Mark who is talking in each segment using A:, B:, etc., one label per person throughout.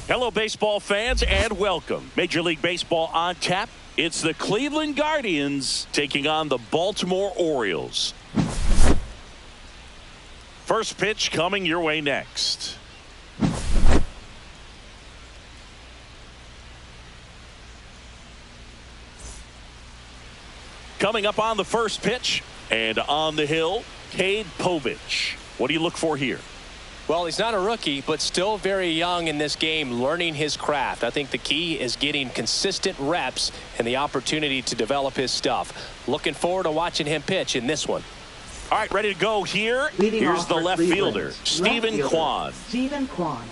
A: Hello, baseball fans, and welcome. Major League Baseball on tap. It's the Cleveland Guardians taking on the Baltimore Orioles. First pitch coming your way next. Coming up on the first pitch, and on the hill, Cade Povich. What do you look for here?
B: Well, he's not a rookie, but still very young in this game, learning his craft. I think the key is getting consistent reps and the opportunity to develop his stuff. Looking forward to watching him pitch in this one.
A: All right, ready to go here. Here's the left fielder, Stephen Kwan.
C: Stephen Kwan.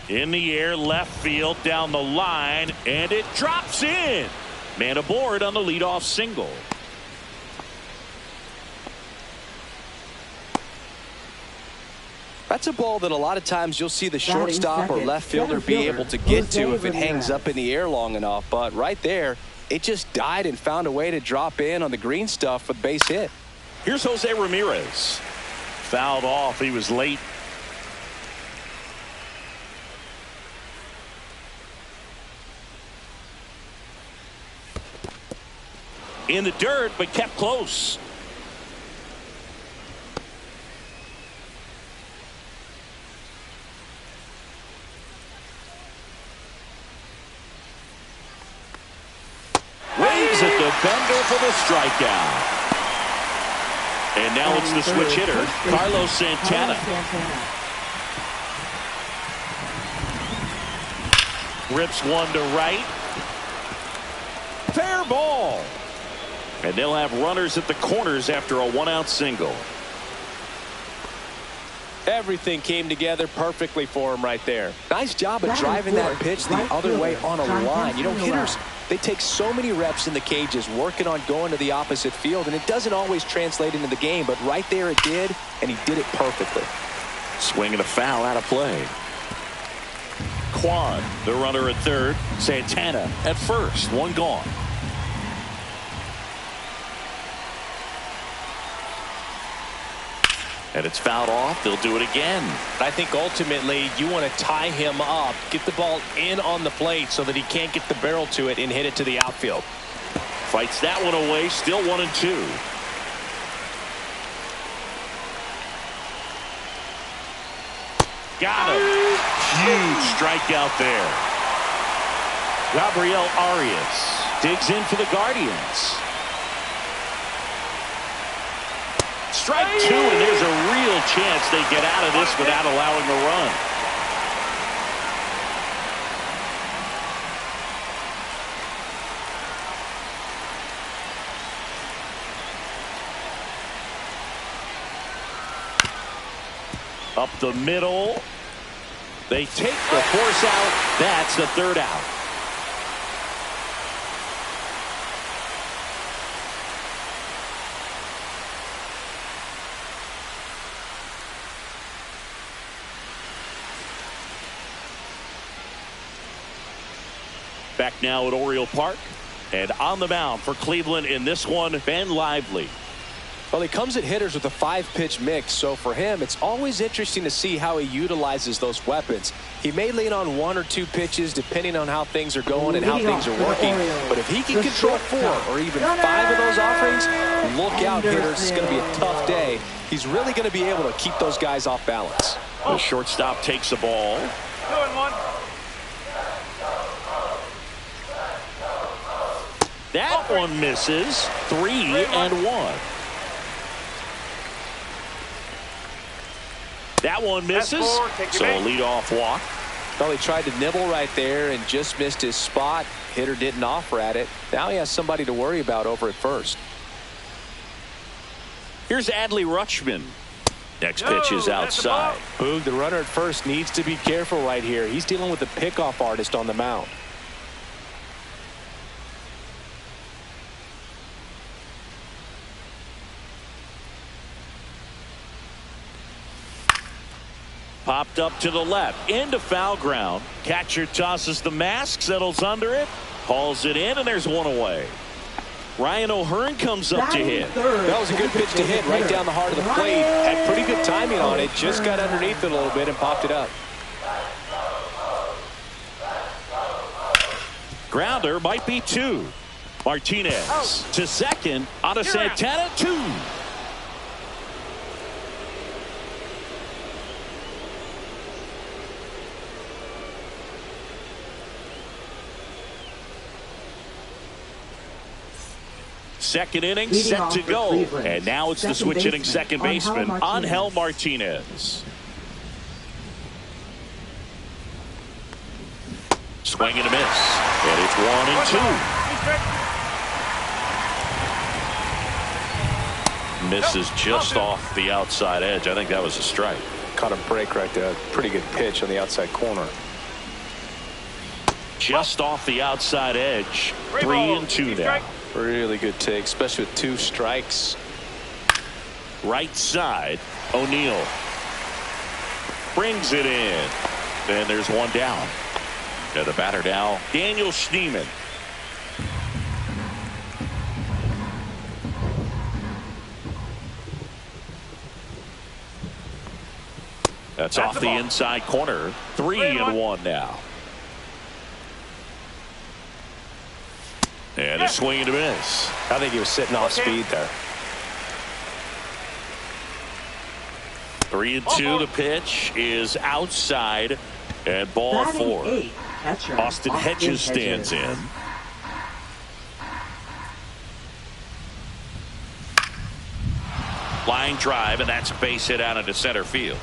A: In the air, left field, down the line, and it drops in. Man aboard on the leadoff single.
B: That's a ball that a lot of times you'll see the shortstop or left fielder be able to get to if it hangs up in the air long enough. But right there, it just died and found a way to drop in on the green stuff with base hit.
A: Here's Jose Ramirez. Fouled off. He was late. In the dirt, but kept close. Waves at the bender for the strikeout. And now it's the switch hitter, Carlos Santana. Rips one to right. Fair ball. And they'll have runners at the corners after a one-out single.
B: Everything came together perfectly for him right there. Nice job of driving that pitch the other way on a line. You know, hitters, they take so many reps in the cages working on going to the opposite field, and it doesn't always translate into the game, but right there it did, and he did it perfectly.
A: Swing and a foul out of play. Kwan, the runner at third. Santana at first. One gone. And it's fouled off. They'll do it again.
B: I think ultimately you want to tie him up, get the ball in on the plate so that he can't get the barrel to it and hit it to the outfield.
A: Fights that one away. Still 1-2. Got him. Huge strikeout there. Gabriel Arias digs in for the Guardians. Strike two, and there's a real chance they get out of this without allowing a run. Up the middle. They take the force out. That's the third out. Back now at Oriole Park, and on the mound for Cleveland in this one, Ben Lively.
B: Well, he comes at hitters with a 5-pitch mix, so for him it's always interesting to see how he utilizes those weapons. He may lean on 1 or 2 pitches depending on how things are going and how things are working, but if he can control 4 or even 5 of those offerings, look out, hitters. It's going to be a tough day. He's really going to be able to keep those guys off balance.
A: The shortstop takes the ball.
D: 2-1.
A: That one misses. 3-1. That one misses. So a leadoff walk.
B: Well, he tried to nibble right there and just missed his spot. Hitter didn't offer at it. Now he has somebody to worry about over at first.
A: Here's Adley Rutschman. Next pitch is outside.
B: Boog, the runner at first needs to be careful right here. He's dealing with a pickoff artist on the mound.
A: Popped up to the left, into foul ground. Catcher tosses the mask, settles under it, hauls it in, and there's one away. Ryan O'Hearn comes up to hit.
B: That was a good pitch to hit right down the heart of the plate. Had pretty good timing on it. Just got underneath it a little bit and popped it up.
A: Grounder might be 2. Martinez to second. On to Santana, 2. Second inning set to go. And now it's the switch hitting second baseman, Angel Martinez. Swing and a miss. And it's 1-2. Misses just off the outside edge. I think that was a strike.
B: Caught a break right there. Pretty good pitch on the outside corner.
A: Just off the outside edge. 3-2 now.
B: Really good take, especially with 2 strikes.
A: Right side, O'Neill brings it in. And there's 1 down. And the batter now, Daniel Schneemann. That's off the inside corner. 3-1 now. And a swing and a miss.
B: I think he was sitting off speed there.
A: 3-2. The pitch is outside. And ball 4. Austin Hedges stands in. Line drive, and that's a base hit out into center field.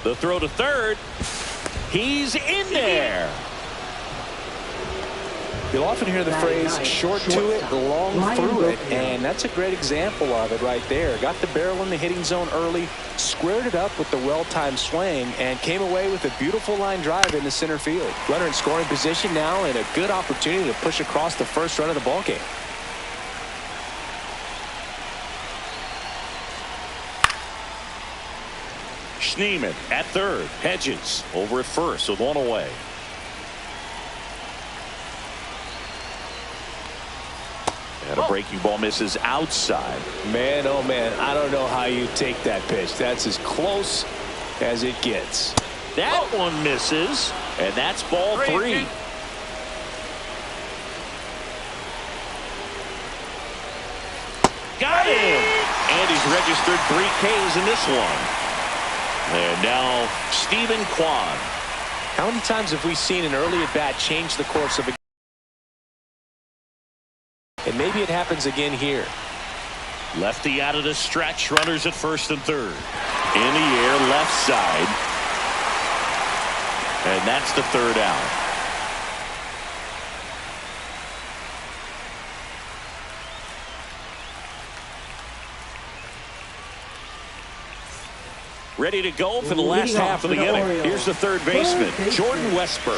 A: The throw to third. He's in there.
B: You'll often hear the phrase short to it, long through it, and that's a great example of it right there. Got the barrel in the hitting zone early, squared it up with the well-timed swing, and came away with a beautiful line drive into center field. Runner in scoring position now, and a good opportunity to push across the first run of the ballgame.
A: Schneemann at third. Hedges over at first with 1 away. And a breaking ball misses outside.
B: Man, oh man, I don't know how you take that pitch. That's as close as it gets.
A: That one misses, and that's ball 3. Got him! And he's registered 3 Ks in this one. And now Stephen Kwan.
B: How many times have we seen an early at-bat change the course of a game? And maybe it happens again here.
A: Lefty out of the stretch. Runners at first and third. In the air, left side. And that's the 3rd out. Ready to go for the last half of the inning. Here's the third baseman, Jordan Westburg.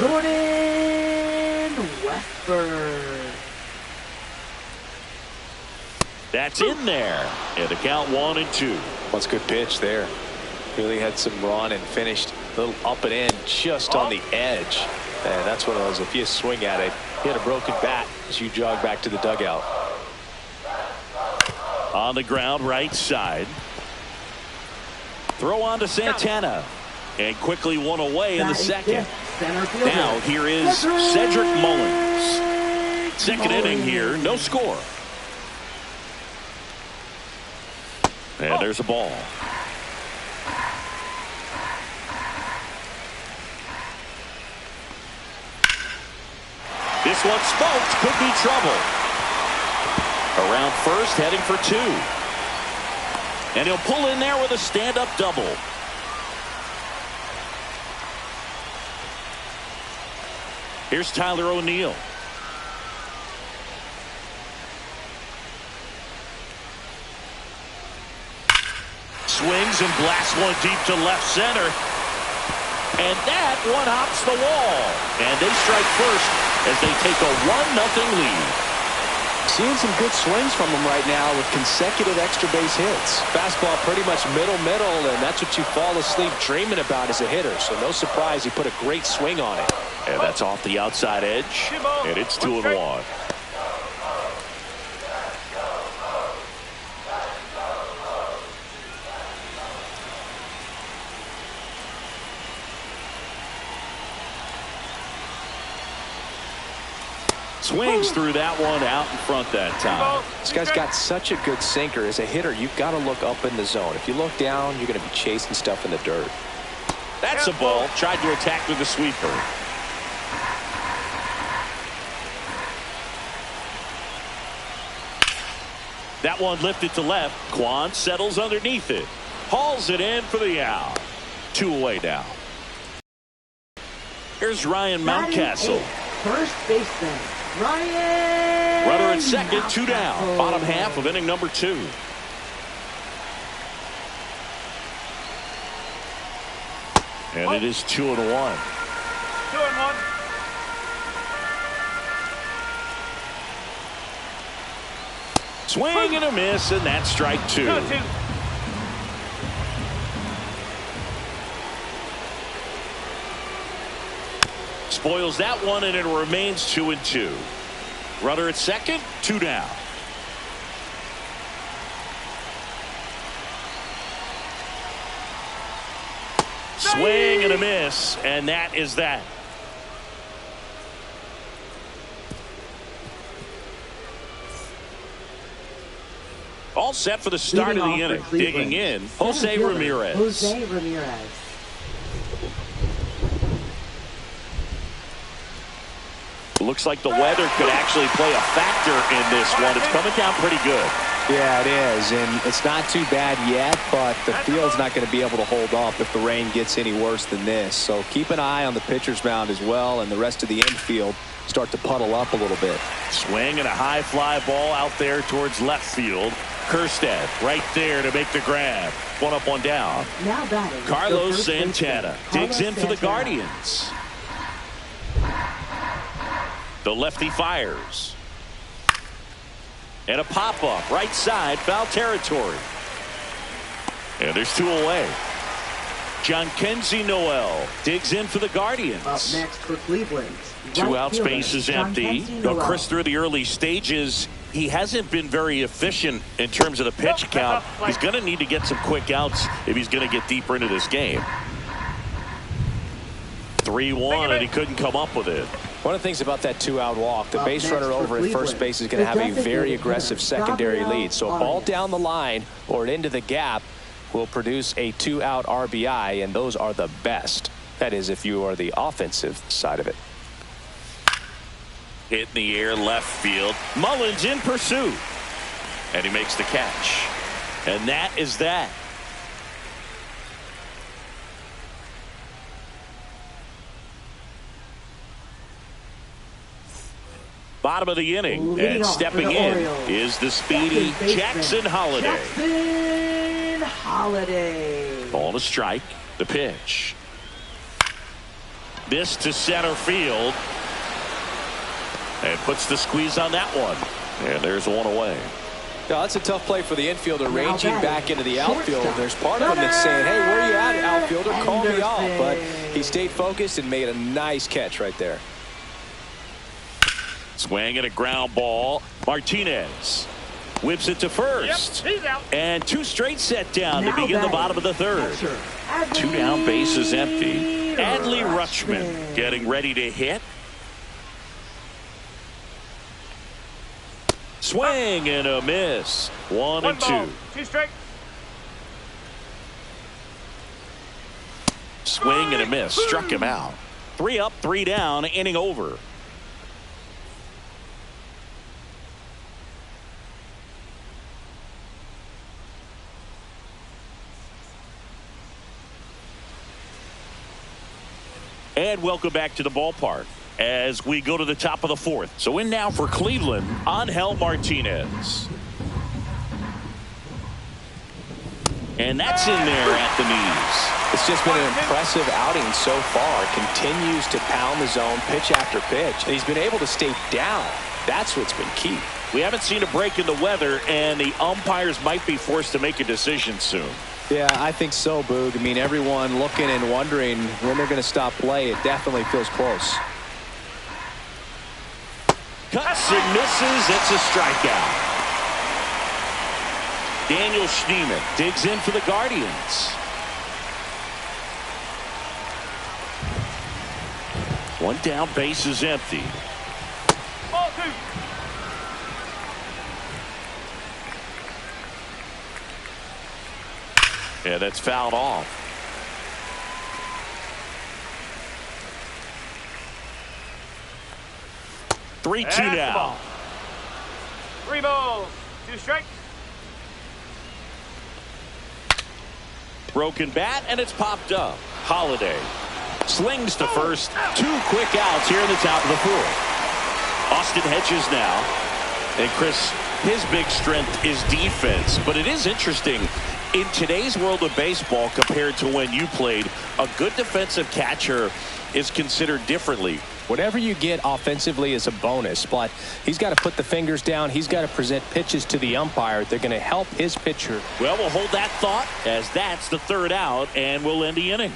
A: That's in there. And the count 1-2.
B: That's a good pitch there. Really had some run and finished a little up and in just on the edge. And that's one of those, if you swing at it, hit a broken bat as you jog back to the dugout.
A: On the ground, right side. Throw on to Santana. And quickly 1 away in the second. Now here is Cedric Mullins. Second inning here, no score. And there's a ball. This one smoked, could be trouble. Around first, heading for 2. And he'll pull in there with a stand-up double. Here's Tyler O'Neill. Swings and blasts one deep to left center. And that one hops the wall. And they strike first as they take a 1-0 lead.
B: Seeing some good swings from him right now with consecutive extra base hits. Fastball pretty much middle, and that's what you fall asleep dreaming about as a hitter. So no surprise he put a great swing on it.
A: And that's off the outside edge. And it's 2-1. Swings through that one out in front that time.
B: This guy's got such a good sinker. As a hitter, you've got to look up in the zone. If you look down, you're going to be chasing stuff in the dirt.
A: That's a ball. Tried to attack with the sweeper. That one lifted to left. Kwan settles underneath it. Hauls it in for the out. 2 away now. Here's Ryan Mountcastle.
C: First baseman, Ryan.
A: Runner at second, 2 down. Bottom half of inning number 2. And it is 2-1.
D: 2-1.
A: Swing and a miss, and that's strike 2.
D: 2-2.
A: Spoils that one, and it remains 2-2. Runner at second, 2 down. Swing and a miss, and that is that. All set for the start of the inning. Digging in, Jose Ramirez.
C: Jose Ramirez.
A: Looks like the weather could actually play a factor in this one. It's coming down pretty good.
B: Yeah, it is, and it's not too bad yet, but the field's not going to be able to hold up if the rain gets any worse than this. So keep an eye on the pitcher's mound as well, and the rest of the infield start to puddle up a little bit.
A: Swing and a high fly ball out there towards left field. Kerstead right there to make the grab. 1 up, 1 down.
C: Now batting,
A: Carlos Santana digs in for the Guardians. The lefty fires. And a pop-up right side, foul territory. And there's 2 away. Jhonkensy Noel digs in for the Guardians.
C: Up next for Cleveland.
A: 2 out, space is empty.
C: Noel.
A: Chris, through the early stages, he hasn't been very efficient in terms of the pitch count. He's going to need to get some quick outs if he's going to get deeper into this game. 3-1, and he couldn't come up with it.
B: One of the things about that 2-out walk, the base runner over at first base is going to have a very aggressive secondary lead. So a ball down the line or into the gap will produce a 2-out RBI, and those are the best. That is, if you are the offensive side of it.
A: Hit in the air, left field. Mullins in pursuit. And he makes the catch. And that is that. Bottom of the inning, and stepping in is the speedy Jackson Holliday.
C: Jackson Holliday.
A: Ball to strike. The pitch. This to center field. And puts the squeeze on that one. And there's 1 away.
B: Yeah, that's a tough play for the infielder, ranging back into the outfield. There's part of him that's saying, hey, where are you at, outfielder? Call me off. But he stayed focused and made a nice catch right there.
A: Swing and a ground ball. Martinez whips it to first.
D: Yep, he's out.
A: And 2 straight set down to begin the bottom of the 3rd. 2 down, bases empty. Adley Rutschman getting ready to hit. Swing and a miss. 1 and 2.
D: 2 strike.
A: Swing and a miss. Struck him out. 3 up, 3 down. Inning over. And welcome back to the ballpark as we go to the top of the 4th. So in now for Cleveland, Angel Martinez. And that's in there at the knees.
B: It's just been an impressive outing so far. Continues to pound the zone pitch after pitch. And he's been able to stay down. That's what's been key.
A: We haven't seen a break in the weather, and the umpires might be forced to make a decision soon.
B: Yeah, I think so, Boog. I mean, everyone looking and wondering when they're going to stop play. It definitely feels close.
A: Cuts and misses. It's a strikeout. Daniel Schneemann digs in for the Guardians. 1 down, base is empty. Yeah, that's fouled off. Three-two
D: That's the
A: now.
D: ball. 3 balls, 2 strikes.
A: Broken bat, and it's popped up. Holiday slings to first. 2 quick outs here in the top of the 4th. Austin Hedges now. And Chris, his big strength is defense. But it is interesting, in today's world of baseball compared to when you played, a good defensive catcher is considered differently.
B: Whatever you get offensively is a bonus, but he's got to put the fingers down. He's got to present pitches to the umpire. They're going to help his pitcher.
A: Well, we'll hold that thought as that's the 3rd out, and we'll end the inning.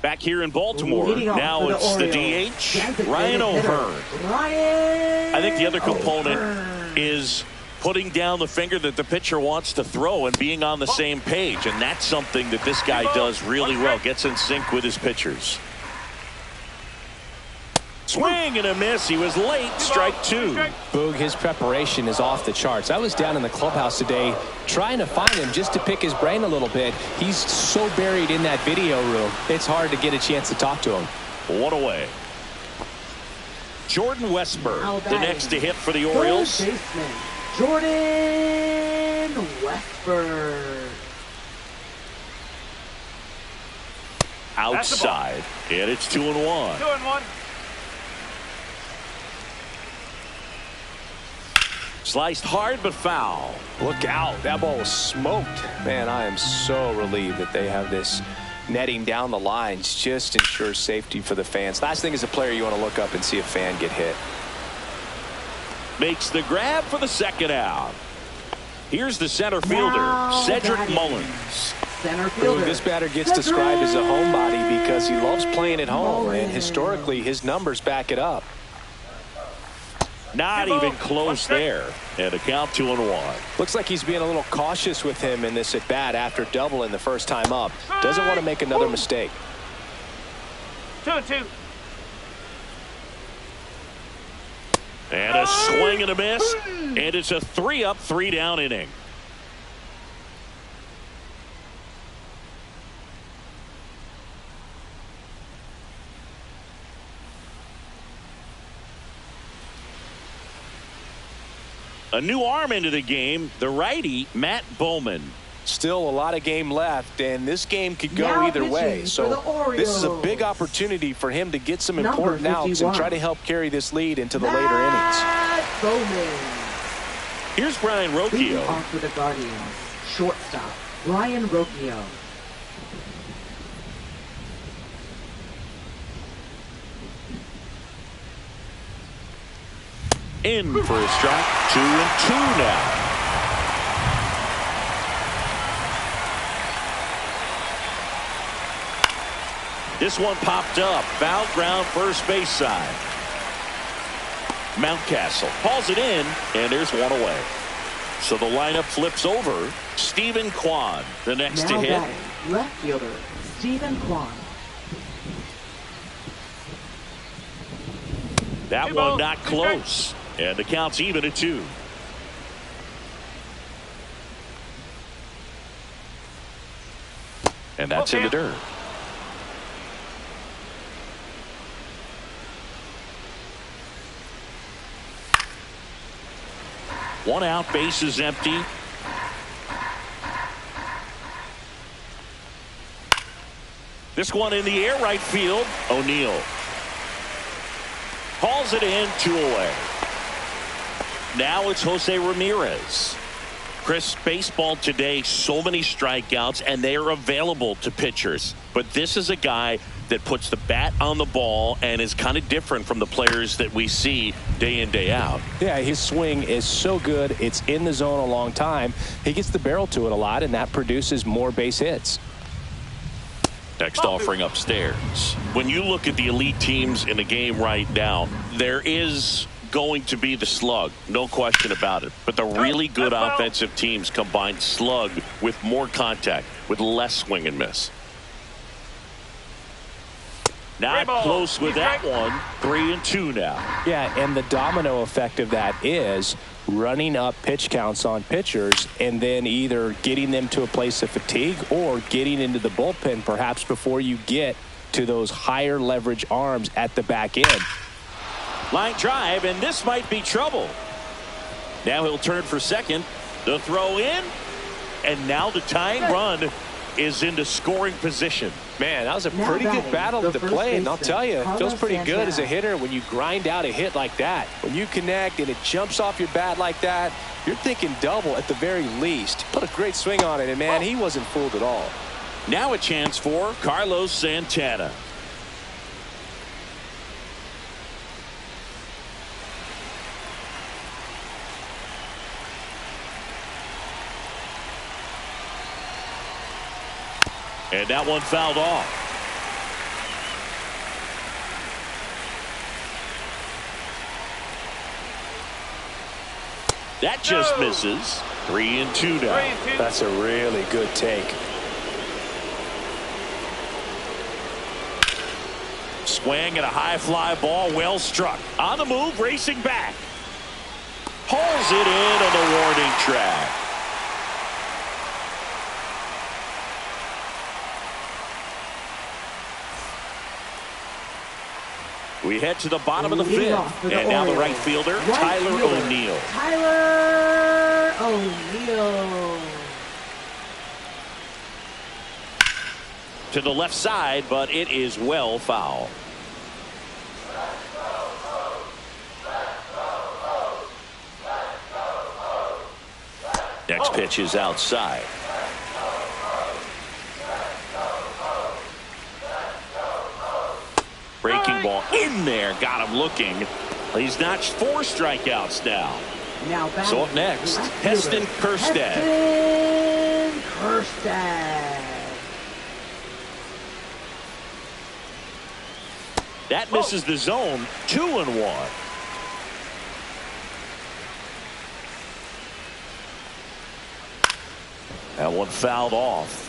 A: Back here in Baltimore, now it's the DH, Ryan O'Hearn. I think the other component is putting down the finger that the pitcher wants to throw and being on the same page, and that's something that this guy does really well. Gets in sync with his pitchers. Swing and a miss. He was late. Strike 2.
B: Boog, his preparation is off the charts. I was down in the clubhouse today trying to find him just to pick his brain a little bit. He's so buried in that video room, it's hard to get a chance to talk to him.
A: 1 away. Jordan Westburg, the next to hit for the Orioles.
C: Third baseman, Jordan Westburg.
A: Outside, and it's 2-1.
D: 2-1.
A: Sliced hard but foul.
B: Look out. That ball was smoked. Man, I am so relieved that they have this netting down the lines. Just ensures safety for the fans. Last thing as a player, you want to look up and see a fan get hit.
A: Makes the grab for the 2nd out. Here's the center fielder, Cedric Mullins.
C: Center fielder.
B: This batter gets described as a homebody because he loves playing at home, and historically his numbers back it up.
A: Not even close there. And a count 2-1.
B: Looks like he's being a little cautious with him in this at bat after doubling the first time up. Doesn't want to make another mistake.
D: 2-2.
A: And a swing and a miss. And it's a 3-up, 3-down inning. A new arm into the game, the righty, Matt Bowman.
B: Still a lot of game left, and this game could go
C: Now
B: either way.
C: pitching for
B: So
C: the
B: this is a
C: Orioles.
B: big opportunity for him to get some
C: Number
B: important outs
C: 51.
B: and try to help carry this lead into the later innings.
C: Matt Bowman.
A: Here's Brian
C: Leading
A: Rocchio.
C: off for the Guardians, shortstop, Brian Rocchio.
A: In for a strike. 2-2 now. This one popped up. Foul ground, first base side. Mountcastle hauls it in, and there's 1 away. So the lineup flips over. Stephen Kwan, the next to
C: Now
A: hit.
C: batting, left fielder, Stephen Kwan.
A: That
D: Two
A: one
D: balls,
A: not
D: 2 strikes.
A: close. And the count's even at 2. And that's in the dirt. One out, base is empty. This one in the air, right field. O'Neill hauls it in, 2 away. Now it's Jose Ramirez. Chris, baseball today, so many strikeouts, and they are available to pitchers. But this is a guy that puts the bat on the ball and is kind of different from the players that we see day in, day out.
B: Yeah, his swing is so good. It's in the zone a long time. He gets the barrel to it a lot, and that produces more base hits.
A: Next offering upstairs. When you look at the elite teams in the game right now, there is going to be the slug, no question about it. But the really good offensive teams combine slug with more contact, with less swing and miss. Not close with that one. 3-2 now.
B: Yeah, and the domino effect of that is running up pitch counts on pitchers and then either getting them to a place of fatigue or getting into the bullpen perhaps before you get to those higher leverage arms at the back end.
A: Line drive, and this might be trouble. Now he'll turn for second. The throw in, and now the tying run is into scoring position.
B: Man, that was a pretty good battle at the plate, and I'll tell you, it feels pretty good as a hitter when you grind out a hit like that. When you connect and it jumps off your bat like that, you're thinking double at the very least. Put a great swing on it, and man, he wasn't fooled at all.
A: Now a chance for Carlos Santana. And that one fouled off. That just misses. 3-2 now.
B: That's a really good take.
A: Swing and a high fly ball, well struck. On the move, racing back. Pulls it in on the warning track. We head to the bottom of the fifth. And now the right fielder, Tyler O'Neill.
C: Tyler O'Neill.
A: To the left side, but it is well foul. Next pitch is outside. Breaking ball in there, got him looking. He's notched 4 strikeouts now. So up next, Heston Kjerstad.
C: Heston Kjerstad.
A: That misses the zone. 2-1. That one fouled off.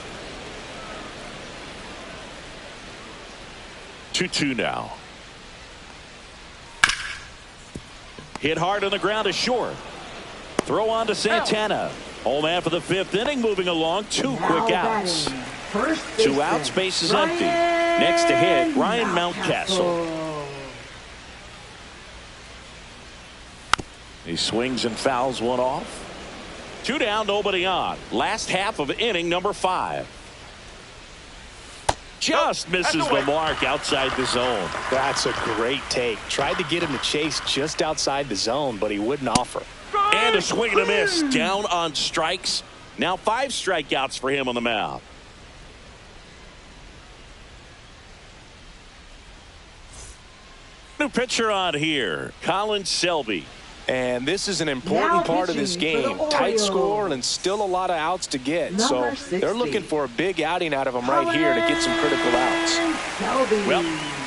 A: 2-2 now. Hit hard on the ground to short. Throw on to Santana. Home half of the 5th inning, moving along. 2 quick outs. 2 outs, base is empty. Next to hit, Ryan Mountcastle. He swings and fouls one off. 2 down, nobody on. Last half of inning number 5. Just misses the mark outside the zone.
B: That's a great take. Tried to get him to chase just outside the zone, but he wouldn't offer.
A: And a swing and a miss. Down on strikes. Now 5 strikeouts for him on the mound. New pitcher on here, Colin Selby.
B: And this is an important part of this game. Tight score and still a lot of outs to get. So they're looking for a big outing out of him right here to get some critical outs.
A: Well,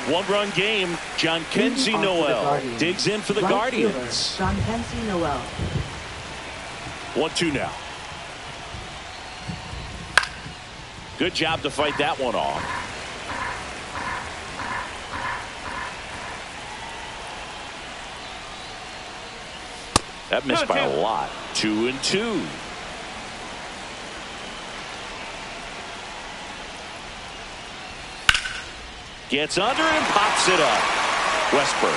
A: 1-run game. Jhonkensy Noel digs in for the Guardians.
C: Jhonkensy Noel.
A: 1-2 now. Good job to fight that one off. That missed by a lot. 2-2. Gets under it and pops it up. Westberg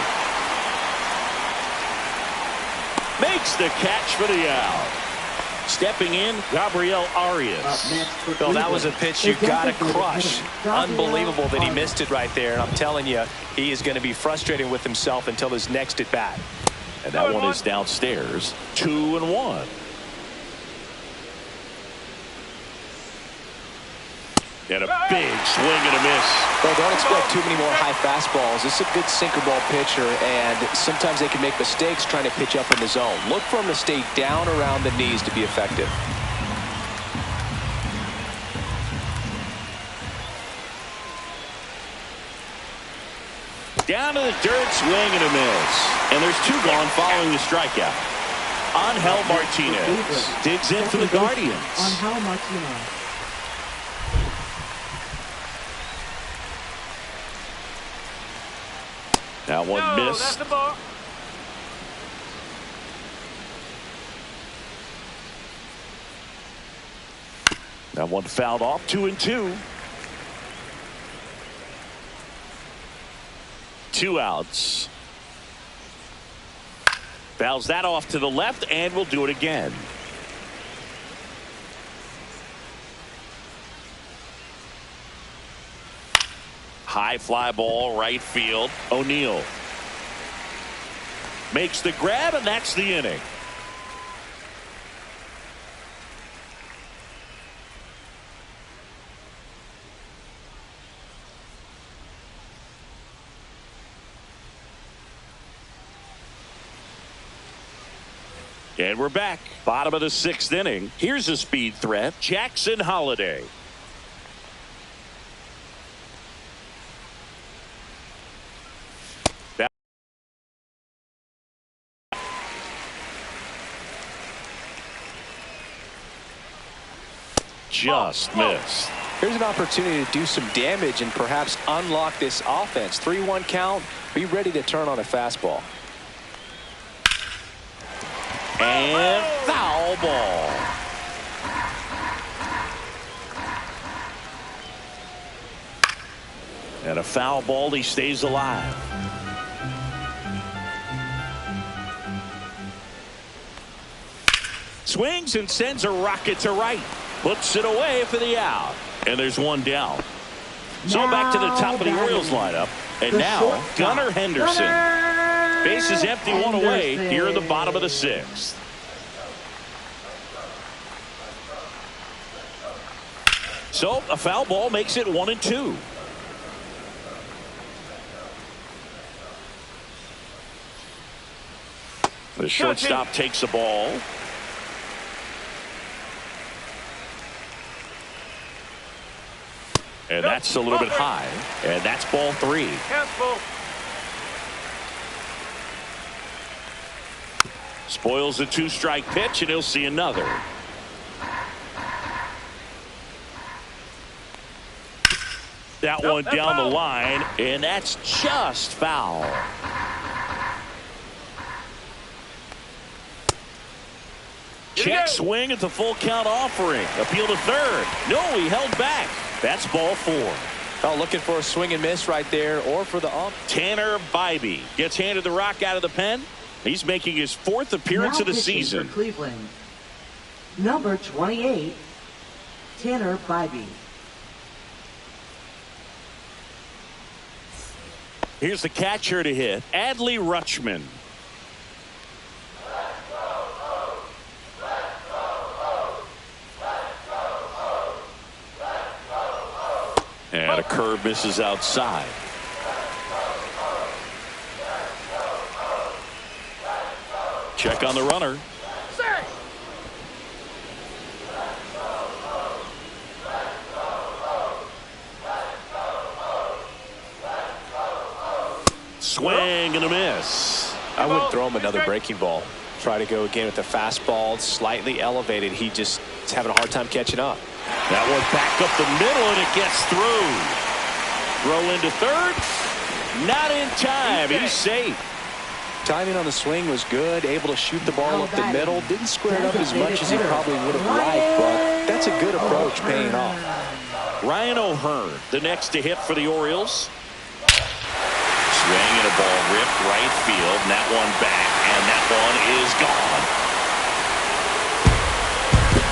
A: makes the catch for the out. Stepping in, Gabriel Arias.
B: Well, that was a pitch you got to crush. Unbelievable that he missed it right there. And I'm telling you, he is going to be frustrated with himself until his next at bat.
A: And that one is downstairs. 2-1. And a big swing and a miss.
B: Well, don't expect too many more high fastballs. This is a good sinker ball pitcher, and sometimes they can make mistakes trying to pitch up in the zone. Look for him to stay down around the knees to be effective.
A: Down to the dirt, swing and a miss. And there's 2 gone following the strikeout. Angel Martinez digs in for the Guardians.
C: Angel Martinez.
A: That one
D: No,
A: missed.
D: that's the ball.
A: That one fouled off. 2-2. 2 outs. Fouls that off to the left, and we'll do it again. High fly ball, right field. O'Neill makes the grab, and that's the inning. And we're back. Bottom of the 6th inning. Here's a speed threat. Jackson Holiday. Just missed.
B: Here's an opportunity to do some damage and perhaps unlock this offense. 3-1 count. Be ready to turn on a fastball.
A: And foul ball. And a foul ball. He stays alive. Swings and sends a rocket to right. Puts it away for the out. And there's one down. So back to the top of the Orioles lineup. And now Gunnar Henderson. Base is empty, one away here in the bottom of the 6th. So a foul ball makes it 1-2. The shortstop takes the ball. And that's a little bit high. And that's ball 3. Spoils the 2-strike pitch, and he'll see another. That one down the line, and that's just foul. Check swing at the full count offering. Appeal to third. No, he held back. That's ball 4.
B: Oh, looking for a swing and miss right there, or for the ump.
A: Tanner Bybee gets handed the rock out of the pen. He's making his 4th appearance of the season.
C: For Cleveland, number 28, Tanner Bybee.
A: Here's the catcher to hit, Adley Rutschman. And a curve misses outside. Check on the runner. Swing and a miss.
B: I wouldn't throw him another breaking ball. Try to go again with the fastball, slightly elevated. He just is having a hard time catching up.
A: That one back up the middle, and it gets through. Throw into third. Not in time. He's safe.
B: Timing on the swing was good. Able to shoot the ball up the middle. Didn't square it up as much as he probably would have liked, but that's a good approach, paying off.
A: Ryan O'Hearn, the next to hit for the Orioles. Swing and a ball ripped right field, and that one back, and that one is gone.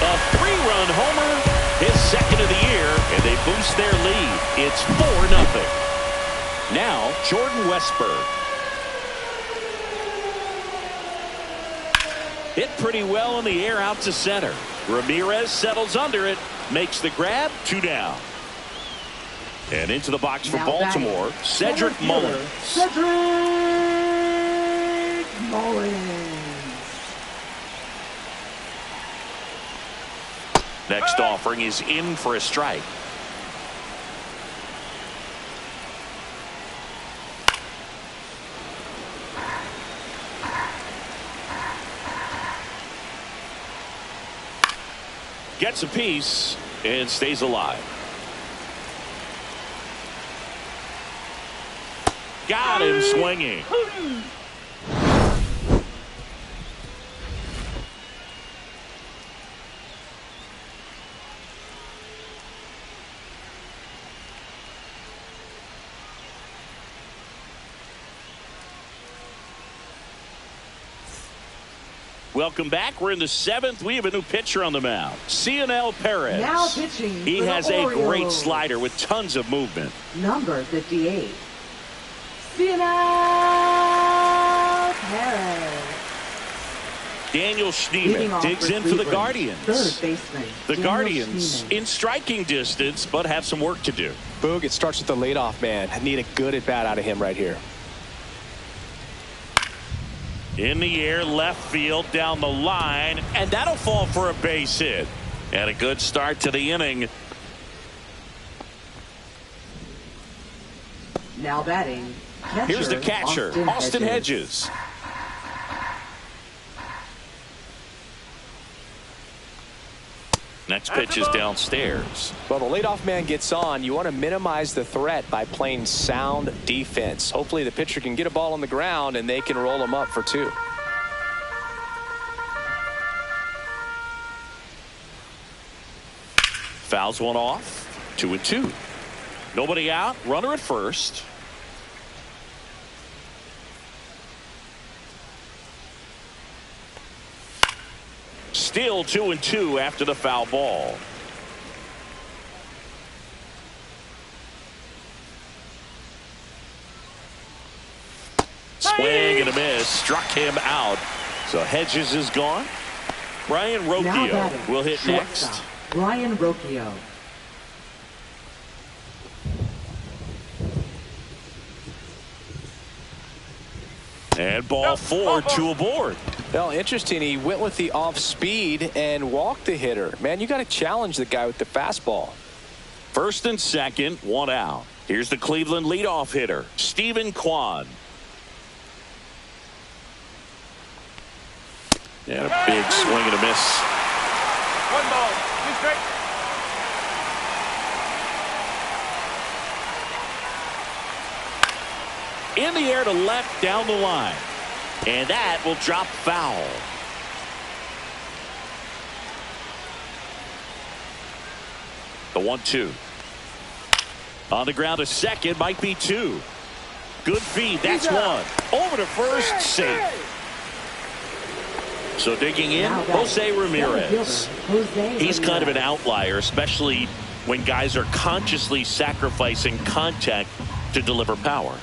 A: A 3-run homer, his 2nd of the year, and they boost their lead. It's 4-0. Now Jordan Westburg. Hit pretty well in the air out to center. Ramirez settles under it, makes the grab, 2 down. And into the box for Baltimore, Cedric Mullins.
C: Cedric Mullins.
A: Next offering is in for a strike. Gets a piece and stays alive. Got him swinging. Welcome back. We're in the 7th. We have a new pitcher on the mound. Cionel Perez.
C: Now pitching
A: He
C: for
A: has
C: the
A: a
C: Orioles.
A: great slider with tons of movement.
C: Number 58. Cionel Perez.
A: Daniel
C: Leading
A: Schneeman
C: off
A: digs in for the
C: Cleveland,
A: Guardians.
C: Third baseman.
A: The
C: Daniel
A: Guardians
C: Schneeman.
A: in striking distance, but have some work to do.
B: Boog, it starts with the leadoff man. I need a good at bat out of him right here.
A: In the air, left field, down the line, and that'll fall for a base hit. And a good start to the inning.
C: Now batting.
A: Here's the catcher, Austin Hedges. Next pitch is downstairs.
B: Well, the leadoff man gets on. You want to minimize the threat by playing sound defense. Hopefully the pitcher can get a ball on the ground and they can roll him up for 2.
A: Fouls one off. 2-2. Nobody out. Runner at first. Still 2-2 after the foul ball. Swing and a miss. Struck him out. So Hedges is gone. Brian Rocchio will hit next.
C: Brian Rocchio.
A: And ball 4, 2 aboard.
B: Well, interesting. He went with the off speed and walked the hitter. Man, you got to challenge the guy with the fastball.
A: First and second, 1 out. Here's the Cleveland leadoff hitter, Stephen Kwan. And a big swing and a miss.
D: 1 ball, 2 strikes.
A: In the air to left, down the line. And that will drop foul. The 1-2. On the ground to second, might be 2. Good feed, that's 1. Over to first, safe. So digging in, Jose Ramirez. He's kind of an outlier, especially when guys are consciously sacrificing contact to deliver power.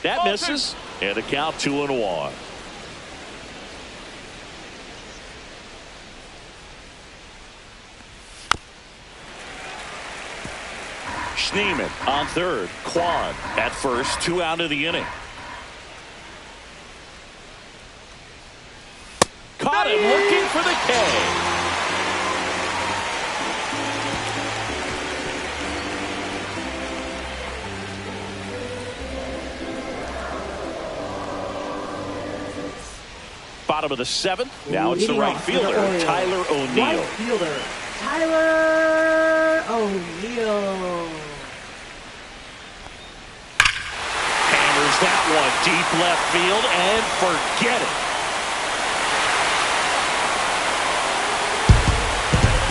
A: That misses, and the count 2-1. Schneeman on third, Kwan at first, 2 out of the inning. Caught him looking for the K. Bottom of the 7th. Now it's the right fielder, Tyler O'Neill.
C: Right fielder, Tyler O'Neill.
A: Hammers that one deep left field and forget it.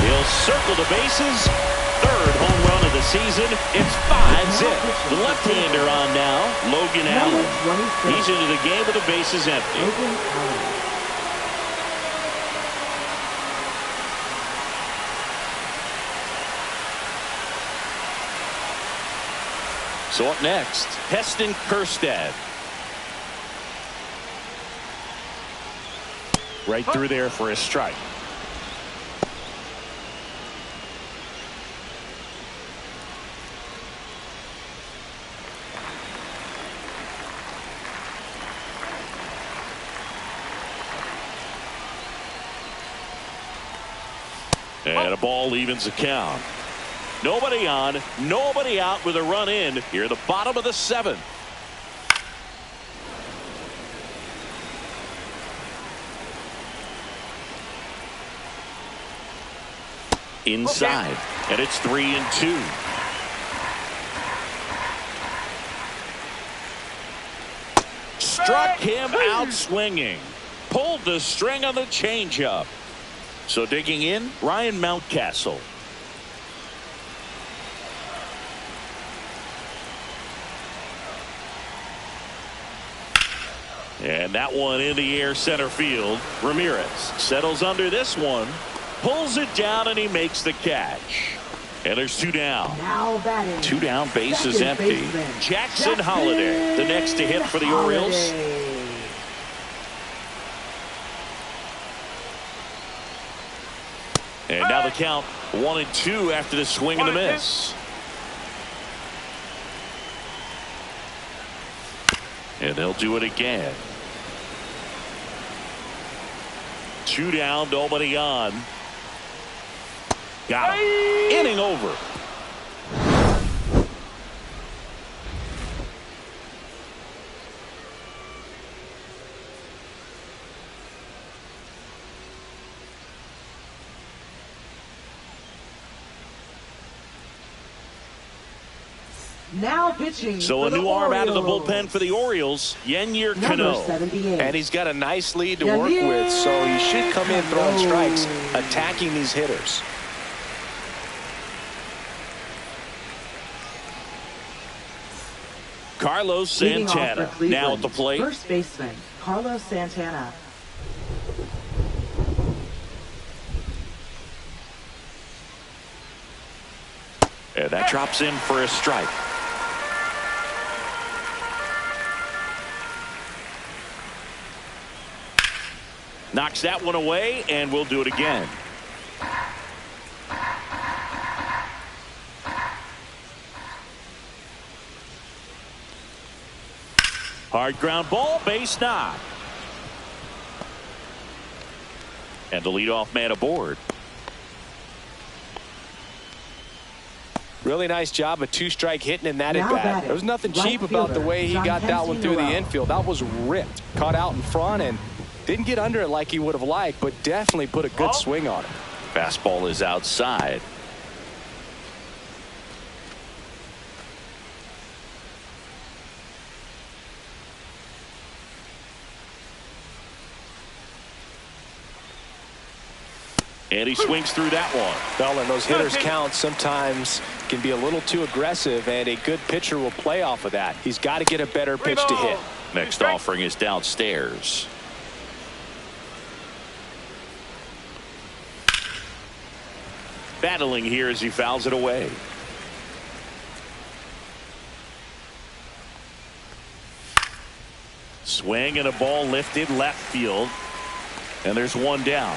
A: He'll circle the bases. 3rd home run of the season. It's 5-zip. The left-hander on now, Logan Allen. He's into the game with the bases empty.
C: Logan Allen.
A: So up next, Heston Kjerstad. Right through there for a strike. And a ball evens the count. Nobody on, nobody out with a run in here at the bottom of the 7th. Inside, and it's 3-2. struck him out swinging. Pulled the string on the changeup. So digging in, Ryan Mountcastle. And that one in the air center field. Ramirez settles under this one. Pulls it down and he makes the catch. And there's two down.
C: Now batting.
A: Two down, base is empty.
C: Baseman.
A: Jackson Holliday, the next to hit for the Orioles. And now the count 1-2 after the swing and the miss. And they'll do it again. Two down, nobody on. Got him. Inning over.
C: Now pitching.
A: So a new arm out of the bullpen for the Orioles, Yennier Cano.
B: And he's got a nice lead to work with, so he should come in throwing strikes, attacking these hitters.
A: Carlos Santana now at the plate.
C: First baseman, Carlos Santana.
A: And that drops in for a strike. Knocks that one away, and we'll do it again. Hard ground ball, base knock. And the leadoff man aboard.
B: Really nice job of two-strike hitting in that at bat. There was nothing cheap about the way he got that one through the infield. That was ripped. Caught out in front and didn't get under it like he would have liked, but definitely put a good swing on it.
A: Fastball is outside. And he swings through that one.
B: Well, and those hitters' counts sometimes can be a little too aggressive, and a good pitcher will play off of that. He's got to get a better pitch to hit.
A: Next offering is downstairs. Battling here as he fouls it away. Swing and a ball lifted left field. And there's one down.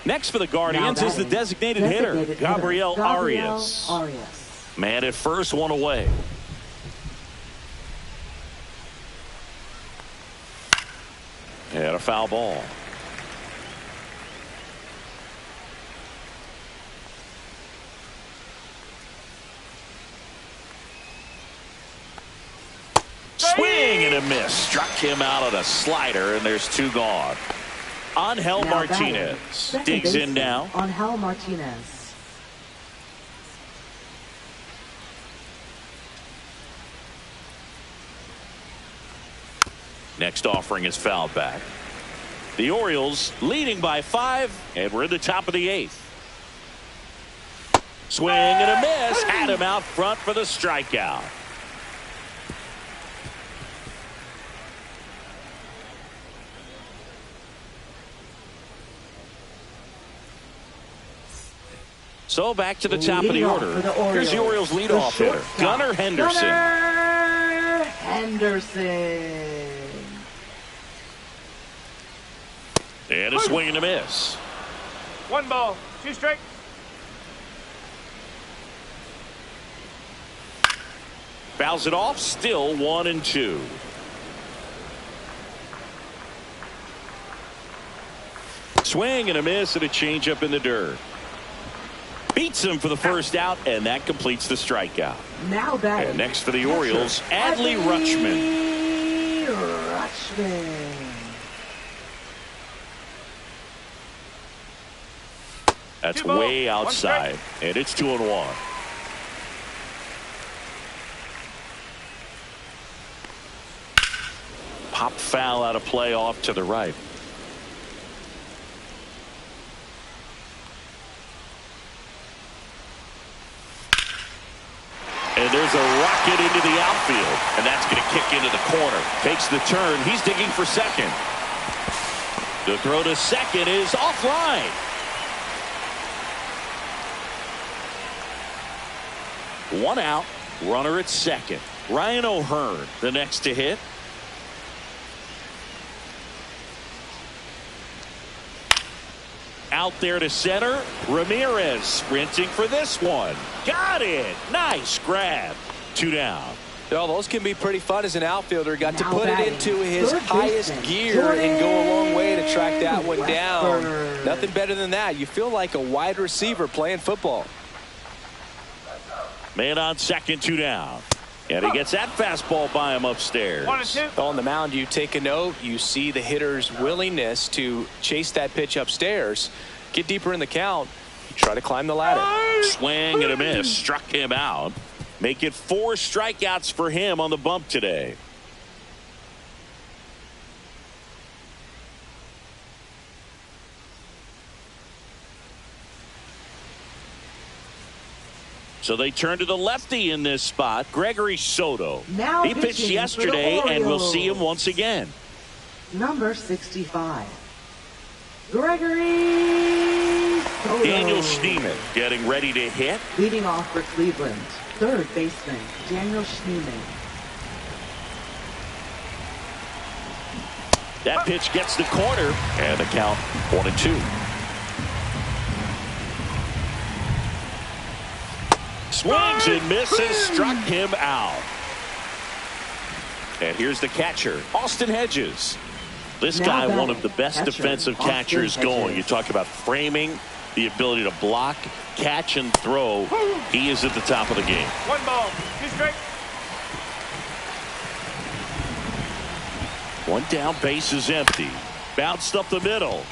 A: Next for the Guardians is the designated hitter, Gabriel Arias. Man at first, one away. And a foul ball. Swing and a miss. Struck him out on a slider, and there's two gone. Angel Martinez digs in now.
C: Angel Martinez.
A: Next offering is fouled back. The Orioles leading by 5, and we're in the top of the 8th. Swing and a miss. Had him out front for the strikeout. So back to the top of the order. Here's the Orioles leadoff hitter, Gunnar Henderson.
C: Gunnar Henderson.
A: And a swing and a miss.
D: 1 ball, 2 strikes.
A: Fouls it off, still 1-2. Swing and a miss and a changeup in the dirt. Beats him for the first out, and that completes the strikeout.
C: Now batting.
A: And next for the Orioles, Adley Rutschman. That's way outside, and it's 2-1. Pop foul out of play off to the right. And there's a rocket into the outfield, and that's going to kick into the corner. Takes the turn. He's digging for second. The throw to second is offline. One out, runner at second. Ryan O'Hearn, the next to hit. Out there to center. Ramirez sprinting for this one. Got it. Nice grab. 2 down.
B: Well, those can be pretty fun as an outfielder. Got to
C: Now
B: put it
C: batting,
B: into his
C: third
B: highest
C: baseman,
B: gear and go a long way to track that one
C: Jordan
B: down.
C: Westburg.
B: Nothing better than that. You feel like a wide receiver playing football.
A: Man on second, 2 down. And he gets that fastball by him upstairs.
D: 1-2.
B: On the mound, you take a note. You see the hitter's willingness to chase that pitch upstairs. Get deeper in the count. You try to climb the ladder.
A: Swing and a miss. Struck him out. Make it 4 strikeouts for him on the bump today. So they turn to the lefty in this spot, Gregory Soto.
C: Now
A: He pitched
C: pitching
A: yesterday,
C: for the
A: and we'll see him
C: Orioles.
A: once again.
C: Number 65. Gregory Soto.
A: Daniel Schneemann getting ready to hit.
C: Leading off for Cleveland, third baseman Daniel Schneemann.
A: That pitch gets the corner, and the count 1-2. Swings and misses, struck him out. And here's the catcher, Austin Hedges. This
C: Now
A: guy,
C: batting,
A: one of the best
C: catcher,
A: defensive
C: Austin
A: catchers going.
C: Hedges.
A: You talk about framing, the ability to block, catch, and throw. He is at the top of the game.
D: 1 ball, 2 strike.
A: 1 down, base is empty. Bounced up the middle.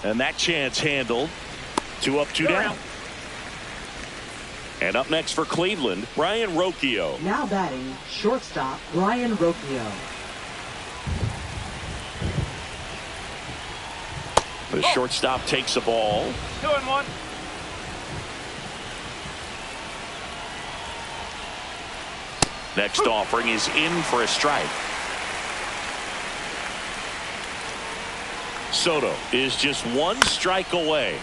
A: And that chance handled. 2 up, 2 down. And up next for Cleveland, Ryan Rocchio.
C: Now batting, shortstop Ryan Rocchio.
A: The shortstop takes a ball.
D: 2-1.
A: Next offering is in for a strike. Soto is just 1 strike away.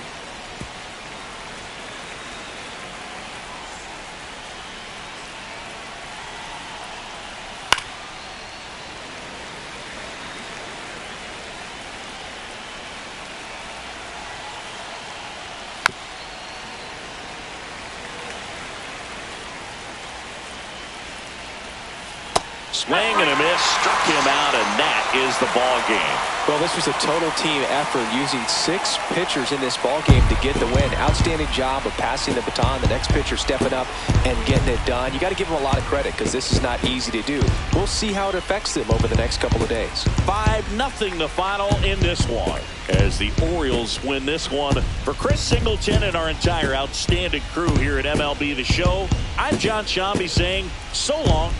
A: Swing and a miss, struck him out, and that is the ball game.
B: Well, this was a total team effort using 6 pitchers in this ball game to get the win. Outstanding job of passing the baton. The next pitcher stepping up and getting it done. You got to give them a lot of credit because this is not easy to do. We'll see how it affects them over the next couple of days.
A: 5-0 the final in this one as the Orioles win this one. For Chris Singleton and our entire outstanding crew here at MLB The Show, I'm John Shambi saying so long.